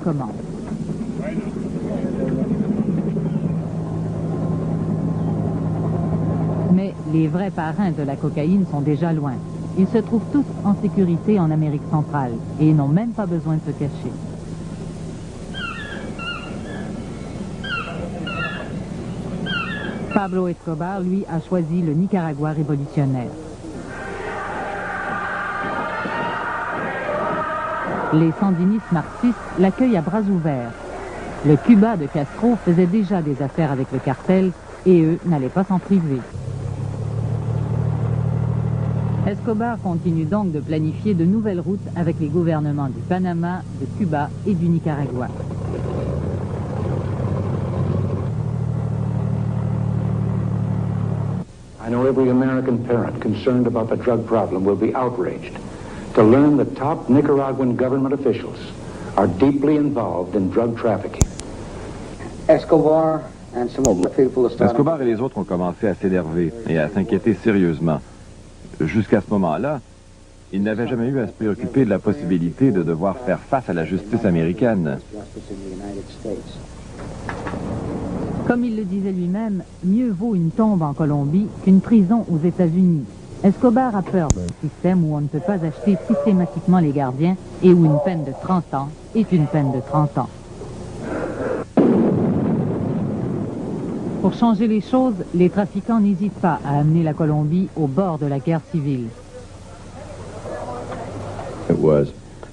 commence. Mais les vrais parrains de la cocaïne sont déjà loin. Ils se trouvent tous en sécurité en Amérique centrale et n'ont même pas besoin de se cacher. Pablo Escobar, lui, a choisi le Nicaragua révolutionnaire. Les sandinistes marxistes l'accueillent à bras ouverts. Le Cuba de Castro faisait déjà des affaires avec le cartel et eux n'allaient pas s'en priver. Escobar continue donc de planifier de nouvelles routes avec les gouvernements du Panama, de Cuba et du Nicaragua. I know every American parent concerned about the drug problem will be outraged to learn that top Nicaraguan government officials are deeply involved in drug trafficking. Escobar et les autres ont commencé à s'énerver et à s'inquiéter sérieusement. Jusqu'à ce moment-là, ils n'avaient jamais eu à se préoccuper de la possibilité de devoir faire face à la justice américaine. Comme il le disait lui-même, mieux vaut une tombe en Colombie qu'une prison aux États-Unis. Escobar a peur d'un système où on ne peut pas acheter systématiquement les gardiens et où une peine de 30 ans est une peine de 30 ans. Pour changer les choses, les trafiquants n'hésitent pas à amener la Colombie au bord de la guerre civile.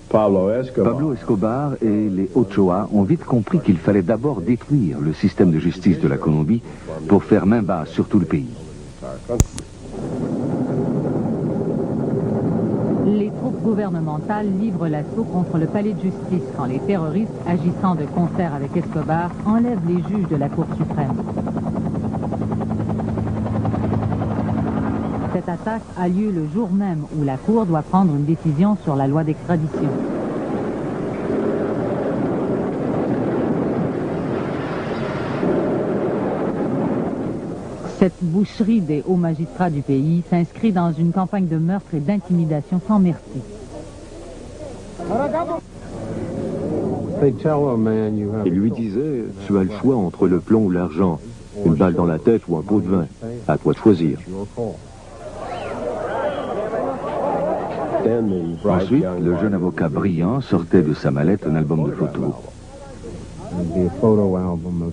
Pablo Escobar et les Ochoa ont vite compris qu'il fallait d'abord détruire le système de justice de la Colombie pour faire main basse sur tout le pays. Les troupes gouvernementales livrent l'assaut contre le palais de justice quand les terroristes, agissant de concert avec Escobar, enlèvent les juges de la Cour suprême. Cette attaque a lieu le jour même où la Cour doit prendre une décision sur la loi d'extradition. Cette boucherie des hauts magistrats du pays s'inscrit dans une campagne de meurtre et d'intimidation sans merci. Il lui disait, tu as le choix entre le plomb ou l'argent, une balle dans la tête ou un pot de vin. À toi de choisir. Ensuite, le jeune avocat brillant sortait de sa mallette un album de photos.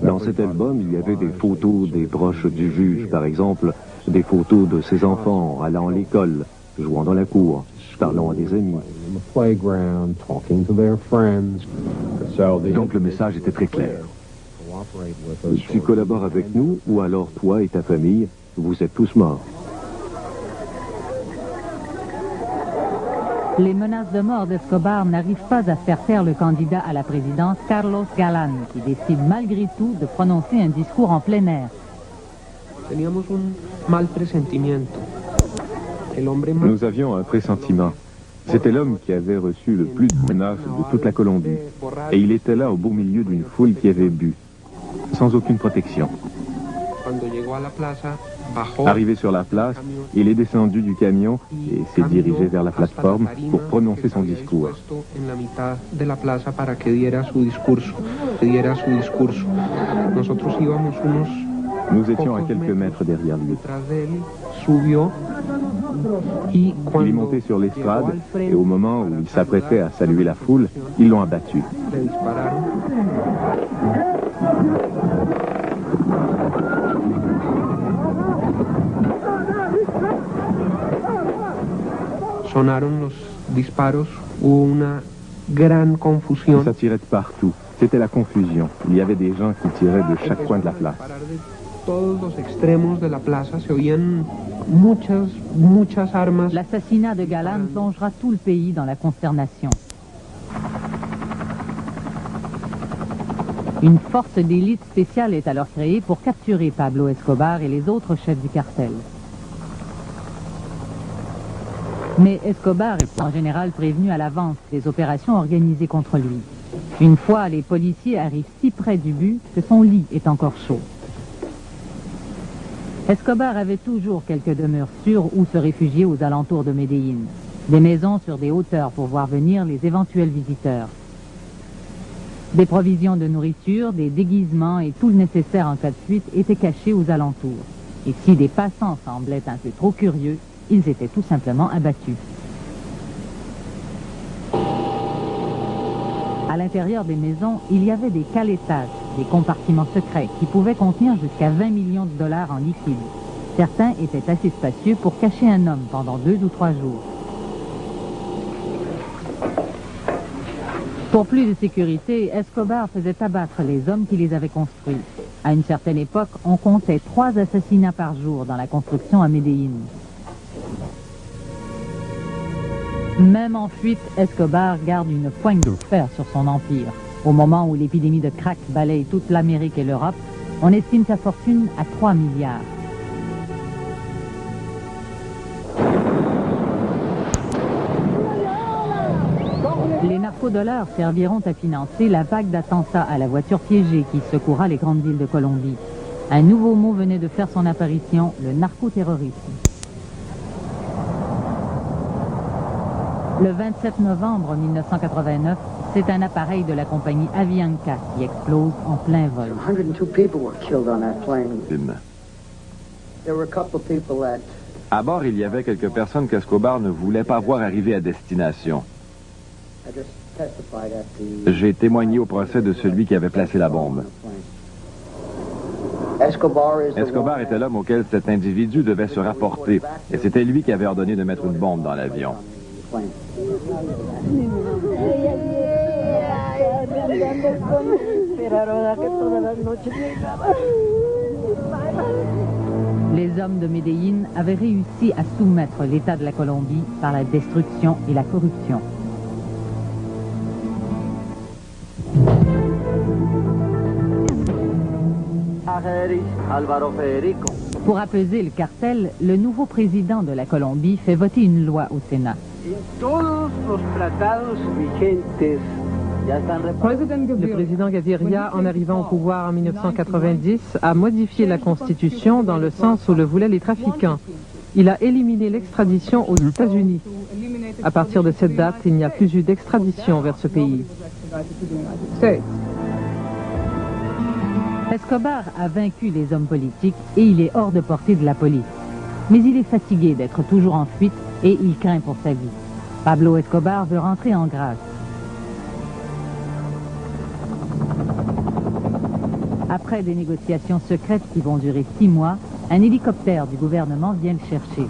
Dans cet album, il y avait des photos des proches du juge, par exemple, des photos de ses enfants allant à l'école, jouant dans la cour, parlant à des amis. Donc le message était très clair. Tu collabores avec nous, ou alors toi et ta famille, vous êtes tous morts. Les menaces de mort d'Escobar n'arrivent pas à faire taire le candidat à la présidence, Carlos Galán, qui décide malgré tout de prononcer un discours en plein air. Nous avions un pressentiment. C'était l'homme qui avait reçu le plus de menaces de toute la Colombie. Et il était là au beau milieu d'une foule qui avait bu, sans aucune protection. Arrivé sur la place, il est descendu du camion et s'est dirigé vers la plateforme pour prononcer son discours. Nous étions à quelques mètres derrière lui. Il est monté sur l'estrade et au moment où il s'apprêtait à saluer la foule, ils l'ont abattu. Ça tirait de partout. C'était la confusion. Il y avait des gens qui tiraient de chaque coin de la place. L'assassinat de Galán plongera tout le pays dans la consternation. Une force d'élite spéciale est alors créée pour capturer Pablo Escobar et les autres chefs du cartel. Mais Escobar est en général prévenu à l'avance des opérations organisées contre lui. Une fois, les policiers arrivent si près du but que son lit est encore chaud. Escobar avait toujours quelques demeures sûres où se réfugier aux alentours de Medellín. Des maisons sur des hauteurs pour voir venir les éventuels visiteurs. Des provisions de nourriture, des déguisements et tout le nécessaire en cas de fuite étaient cachés aux alentours. Et si des passants semblaient un peu trop curieux, ils étaient tout simplement abattus. À l'intérieur des maisons, il y avait des caletas, des compartiments secrets qui pouvaient contenir jusqu'à 20 millions de dollars en liquide. Certains étaient assez spacieux pour cacher un homme pendant 2 ou 3 jours. Pour plus de sécurité, Escobar faisait abattre les hommes qui les avaient construits. À une certaine époque, on comptait 3 assassinats par jour dans la construction à Medellín. Même en fuite, Escobar garde une poigne de fer sur son empire. Au moment où l'épidémie de crack balaye toute l'Amérique et l'Europe, on estime sa fortune à 3 milliards. Les narcodollars serviront à financer la vague d'attentats à la voiture piégée qui secoura les grandes villes de Colombie. Un nouveau mot venait de faire son apparition, le narcoterrorisme. Le 27 novembre 1989, c'est un appareil de la compagnie Avianca qui explose en plein vol. 102 people were killed on that plane. There were a couple of people that... À bord, il y avait quelques personnes qu'Escobar ne voulait pas voir arriver à destination. I just testified at the... J'ai témoigné au procès de celui qui avait placé la bombe. Escobar était l'homme auquel cet individu devait se rapporter, et c'était lui qui avait ordonné de mettre une bombe dans l'avion. Les hommes de Medellín avaient réussi à soumettre l'État de la Colombie par la destruction et la corruption. Pour apaiser le cartel, le nouveau président de la Colombie fait voter une loi au Sénat. Le président Gaviria, en arrivant au pouvoir en 1990, a modifié la Constitution dans le sens où le voulaient les trafiquants. Il a éliminé l'extradition aux États-Unis. À partir de cette date, il n'y a plus eu d'extradition vers ce pays. Escobar a vaincu les hommes politiques et il est hors de portée de la police. Mais il est fatigué d'être toujours en fuite et il craint pour sa vie. Pablo Escobar veut rentrer en grâce. Après des négociations secrètes qui vont durer 6 mois, un hélicoptère du gouvernement vient le chercher.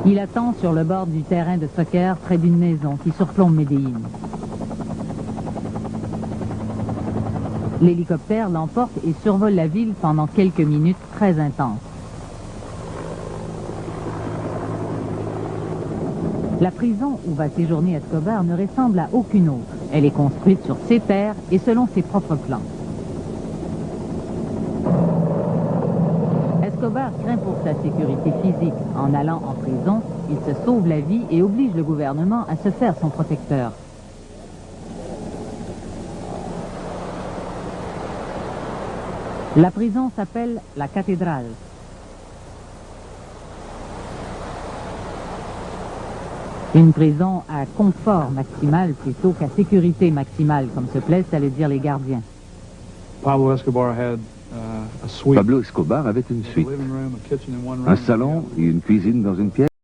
Il attend sur le bord du terrain de soccer près d'une maison qui surplombe Medellín. L'hélicoptère l'emporte et survole la ville pendant quelques minutes très intenses. La prison où va séjourner Escobar ne ressemble à aucune autre. Elle est construite sur ses terres et selon ses propres plans. Escobar craint pour sa sécurité physique. En allant en prison, il se sauve la vie et oblige le gouvernement à se faire son protecteur. La prison s'appelle la cathédrale. Une prison à confort maximal plutôt qu'à sécurité maximale, comme se plaisent à le dire les gardiens. Pablo Escobar avait une suite, un salon et une cuisine dans une pièce.